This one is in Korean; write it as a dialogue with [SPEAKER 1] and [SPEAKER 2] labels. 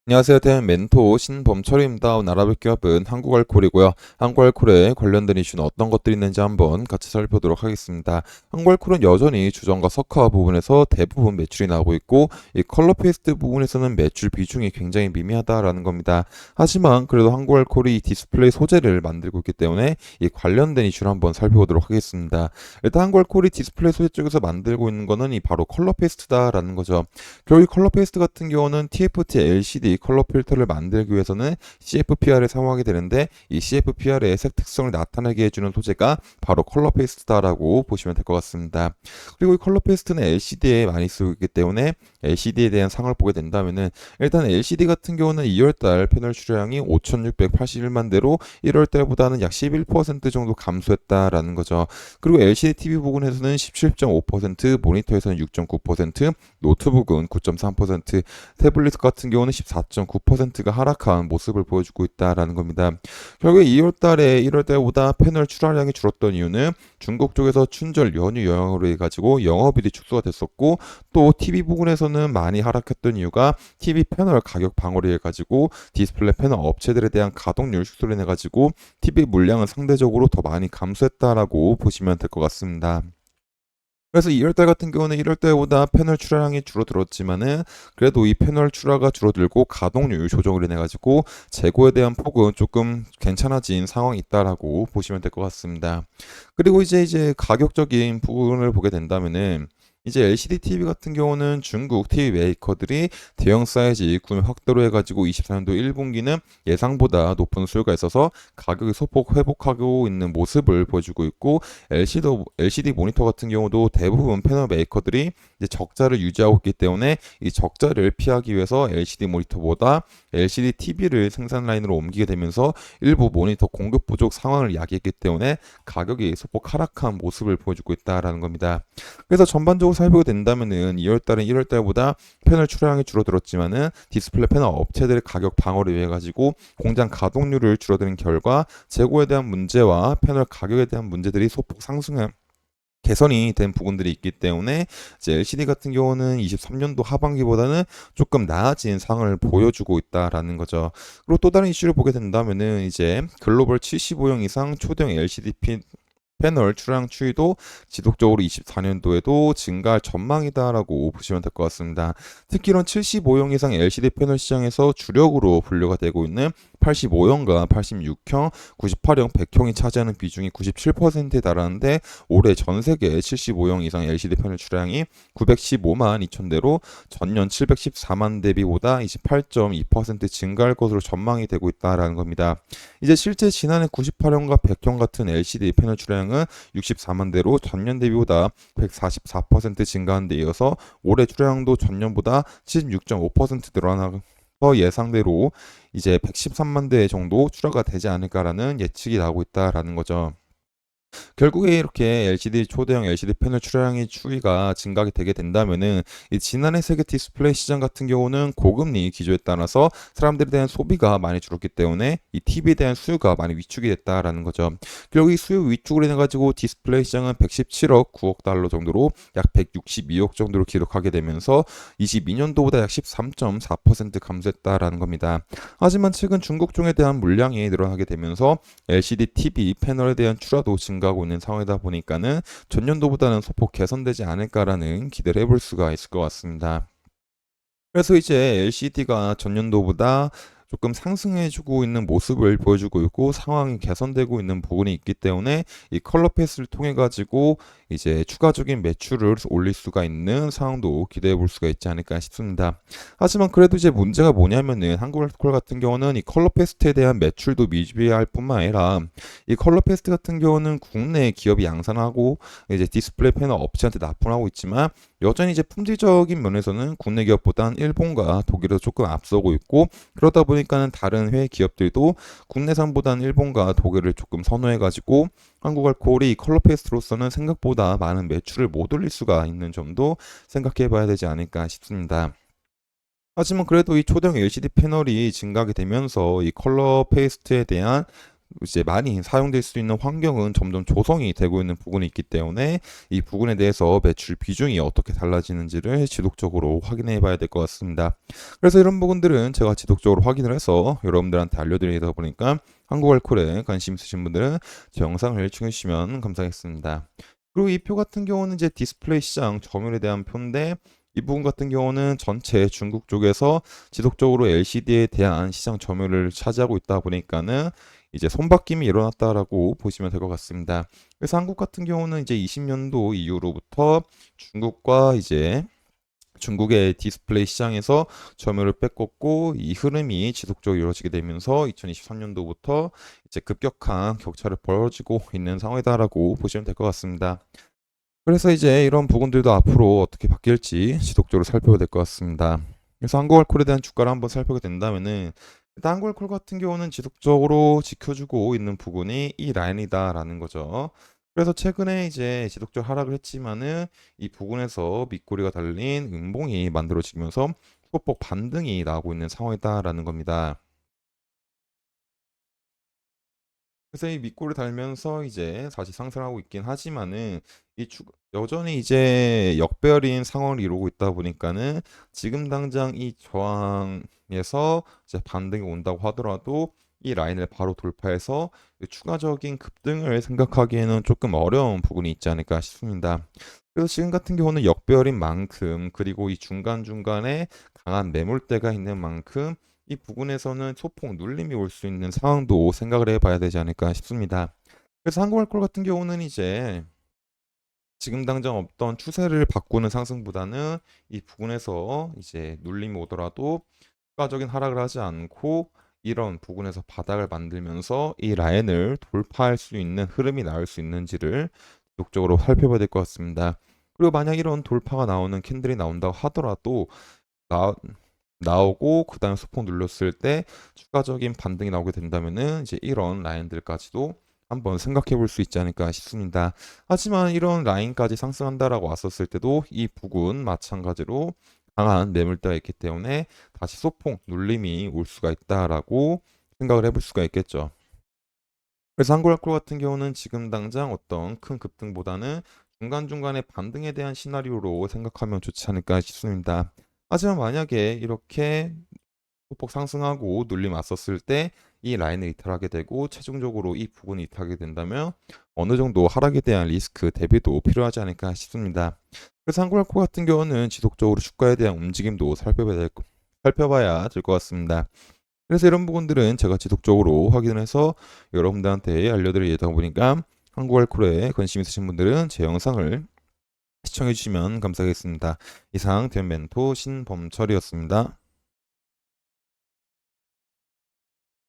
[SPEAKER 1] 안녕하세요. 대한 멘토 신범철입니다. 오늘 알아볼 기업은 한국알콜이고요. 한국알콜에 관련된 이슈는 어떤 것들이 있는지 한번 같이 살펴보도록 하겠습니다. 한국알콜은 여전히 주정과 석화 부분에서 대부분 매출이 나오고 있고 이 컬러 페이스트 부분에서는 매출 비중이 굉장히 미미하다라는 겁니다. 하지만 그래도 한국알콜이 이 디스플레이 소재를 만들고 있기 때문에 이 관련된 이슈를 한번 살펴보도록 하겠습니다. 일단 한국알콜이 디스플레이 소재 쪽에서 만들고 있는 거는 이 바로 컬러 페이스트다라는 거죠. 결국 이 컬러 페이스트 같은 경우는 TFT LCD 컬러 필터를 만들기 위해서는 CFPR을 사용하게 되는데 이 CFPR의 색 특성을 나타나게 해주는 소재가 바로 컬러 페이스트다라고 보시면 될 것 같습니다. 그리고 이 컬러 페이스트는 LCD에 많이 쓰고 있기 때문에 LCD에 대한 상을 보게 된다면은 일단 LCD 같은 경우는 2월달 패널 출하량이 5,681만 대로 1월달보다는 약 11% 정도 감소했다라는 거죠. 그리고 LCD TV 부분에서는 17.5%, 모니터에서는 6.9%, 노트북은 9.3%, 태블릿 같은 경우는 14.9%가 하락한 모습을 보여주고 있다라는 겁니다. 결국에 2월 달에 1월 달보다 패널 출하량이 줄었던 이유는 중국 쪽에서 춘절 연휴 영향으로 해가지고 영업일이 축소가 됐었고 또 TV 부분에서는 많이 하락했던 이유가 TV 패널 가격 방어를 해가지고 디스플레이 패널 업체들에 대한 가동률 축소를 해가지고 TV 물량은 상대적으로 더 많이 감소했다라고 보시면 될 것 같습니다. 그래서 2월달 같은 경우는 1월달보다 패널 출하량이 줄어들었지만은 그래도 이 패널 출하가 줄어들고 가동률 조정을 인해 가지고 재고에 대한 폭은 조금 괜찮아진 상황이 있다라고 보시면 될 것 같습니다. 그리고 이제 가격적인 부분을 보게 된다면은 이제 LCD TV 같은 경우는 중국 TV 메이커들이 대형 사이즈 구매 확대로 해가지고 24년도 1분기는 예상보다 높은 수요가 있어서 가격이 소폭 회복하고 있는 모습을 보여주고 있고 LCD 모니터 같은 경우도 대부분 패널 메이커들이 이제 적자를 유지하고 있기 때문에 이 적자를 피하기 위해서 LCD 모니터보다 LCD TV를 생산 라인으로 옮기게 되면서 일부 모니터 공급 부족 상황을 야기했기 때문에 가격이 소폭 하락한 모습을 보여주고 있다라는 겁니다. 그래서 전반적으로 살펴보게 된다면은 2월달은 1월달보다 패널 출하량이 줄어들었지만은 디스플레이 패널 업체들의 가격 방어를 위해 가지고 공장 가동률을 줄어드는 결과 재고에 대한 문제와 패널 가격에 대한 문제들이 소폭 상승한 개선이 된 부분들이 있기 때문에 이제 LCD 같은 경우는 23년도 하반기보다는 조금 나아진 상을 보여주고 있다라는 거죠. 그리고 또 다른 이슈를 보게 된다면은 이제 글로벌 75형 이상 초대형 LCD 패널 출하량 추이도 지속적으로 24년도에도 증가할 전망이다라고 보시면 될 것 같습니다. 특히 이런 75형 이상 LCD 패널 시장에서 주력으로 분류가 되고 있는 85형과 86형, 98형, 100형이 차지하는 비중이 97%에 달하는데 올해 전 세계 75형 이상 LCD 패널 출하량이 915만 2천 대로 전년 714만 대비보다 28.2% 증가할 것으로 전망이 되고 있다라는 겁니다. 이제 실제 지난해 98형과 100형 같은 LCD 패널 출하량은 64만 대로 전년 대비보다 144% 증가한 데 이어서 올해 출하량도 전년보다 76.5% 늘어나서 예상대로 이제 113만 대 정도 출하가 되지 않을까라는 예측이 나오고 있다라는 거죠. 결국에 이렇게 LCD 초대형 LCD 패널 출하량의 추이가 증가하게 되게 된다면은 이 지난해 세계 디스플레이 시장 같은 경우는 고금리 기조에 따라서 사람들에 대한 소비가 많이 줄었기 때문에 이 TV에 대한 수요가 많이 위축이 됐다라는 거죠. 결국 이 수요 위축을 인해 가지고 디스플레이 시장은 117억 9억 달러 정도로 약 162억 정도로 기록하게 되면서 22년도보다 약 13.4% 감소했다라는 겁니다. 하지만 최근 중국 종에 대한 물량이 늘어나게 되면서 LCD TV 패널에 대한 출하도 증가하고 있는 상황이다 보니까는 전년도보다는 소폭 개선되지 않을까라는 기대를 해볼 수가 있을 것 같습니다. 그래서 이제 LCD가 전년도보다 조금 상승해주고 있는 모습을 보여주고 있고 상황이 개선되고 있는 부분이 있기 때문에 이 컬러 패스를 통해 가지고 이제 추가적인 매출을 올릴 수가 있는 상황도 기대해 볼 수가 있지 않을까 싶습니다. 하지만 그래도 이제 문제가 뭐냐면은 한국알콜 같은 경우는 이 컬러 패스트에 대한 매출도 미비할 뿐만 아니라 이 컬러 패스트 같은 경우는 국내 기업이 양산하고 이제 디스플레이 패널 업체한테 납품하고 있지만 여전히 이제 품질적인 면에서는 국내 기업보다는 일본과 독일에서 조금 앞서고 있고 그러다 보니까는 다른 해외 기업들도 국내산보다는 일본과 독일을 조금 선호해가지고 한국알코올이 컬러 페이스트로서는 생각보다 많은 매출을 못 올릴 수가 있는 점도 생각해 봐야 되지 않을까 싶습니다. 하지만 그래도 이 초대형 LCD 패널이 증가하게 되면서 이 컬러 페이스트에 대한 이제 많이 사용될 수 있는 환경은 점점 조성이 되고 있는 부분이 있기 때문에 이 부분에 대해서 매출 비중이 어떻게 달라지는지를 지속적으로 확인해 봐야 될 것 같습니다. 그래서 이런 부분들은 제가 지속적으로 확인을 해서 여러분들한테 알려드리다 보니까 한국알콜에 관심 있으신 분들은 제 영상을 시청해 주시면 감사하겠습니다. 그리고 이 표 같은 경우는 이제 디스플레이 시장 점유율에 대한 표인데 이 부분 같은 경우는 전체 중국 쪽에서 지속적으로 LCD에 대한 시장 점유율을 차지하고 있다 보니까는 이제 손바뀜이 일어났다라고 보시면 될 것 같습니다. 그래서 한국 같은 경우는 이제 20년도 이후로부터 중국과 이제 중국의 디스플레이 시장에서 점유율을 빼앗고 이 흐름이 지속적으로 이루어지게 되면서 2023년도부터 이제 급격한 격차를 벌어지고 있는 상황이다라고 보시면 될 것 같습니다. 그래서 이제 이런 부분들도 앞으로 어떻게 바뀔지 지속적으로 살펴봐야 될 것 같습니다. 그래서 한국알콜에 대한 주가를 한번 살펴보게 된다면은 일단 한국알콜 같은 경우는 지속적으로 지켜주고 있는 부분이 이 라인이다라는 거죠. 그래서 최근에 이제 지속적으로 하락을 했지만은 이 부분에서 밑꼬리가 달린 음봉이 만들어지면서 소폭 반등이 나오고 있는 상황이다라는 겁니다. 그래서 이 밑골을 달면서 이제 다시 상승하고 있긴 하지만은 여전히 이제 역배열인 상황을 이루고 있다 보니까는 지금 당장 이 저항에서 이제 반등이 온다고 하더라도 이 라인을 바로 돌파해서 이 추가적인 급등을 생각하기에는 조금 어려운 부분이 있지 않을까 싶습니다. 그래서 지금 같은 경우는 역배열인 만큼 그리고 이 중간중간에 강한 매물대가 있는 만큼 이 부분에서는 소폭 눌림이 올 수 있는 상황도 생각을 해봐야 되지 않을까 싶습니다. 그래서 한국알콜 같은 경우는 이제 지금 당장 없던 추세를 바꾸는 상승보다는 이 부분에서 이제 눌림이 오더라도 추가적인 하락을 하지 않고 이런 부분에서 바닥을 만들면서 이 라인을 돌파할 수 있는 흐름이 나올 수 있는지를 지속적으로 살펴봐야 될 것 같습니다. 그리고 만약 이런 돌파가 나오는 캔들이 나온다고 하더라도 나, 나오고 그다음에 소폭 눌렸을 때 추가적인 반등이 나오게 된다면은 이제 이런 라인들까지도 한번 생각해 볼 수 있지 않을까 싶습니다. 하지만 이런 라인까지 상승한다라고 왔었을 때도 이 부근 마찬가지로 강한 매물대가 있기 때문에 다시 소폭 눌림이 올 수가 있다라고 생각을 해볼 수가 있겠죠. 그래서 한국알콜 같은 경우는 지금 당장 어떤 큰 급등보다는 중간중간에 반등에 대한 시나리오로 생각하면 좋지 않을까 싶습니다. 하지만 만약에 이렇게 소폭 상승하고 눌림 왔었을 때 이 라인을 이탈하게 되고 최종적으로 이 부분이 이탈하게 된다면 어느 정도 하락에 대한 리스크 대비도 필요하지 않을까 싶습니다. 그래서 한국알코 같은 경우는 지속적으로 주가에 대한 움직임도 살펴봐야 될 것 같습니다. 그래서 이런 부분들은 제가 지속적으로 확인을 해서 여러분들한테 알려드릴 예정이다 보니까 한국알코올에 관심 있으신 분들은 제 영상을 시청해 주시면 감사하겠습니다. 이상 대면멘토 신범철이었습니다.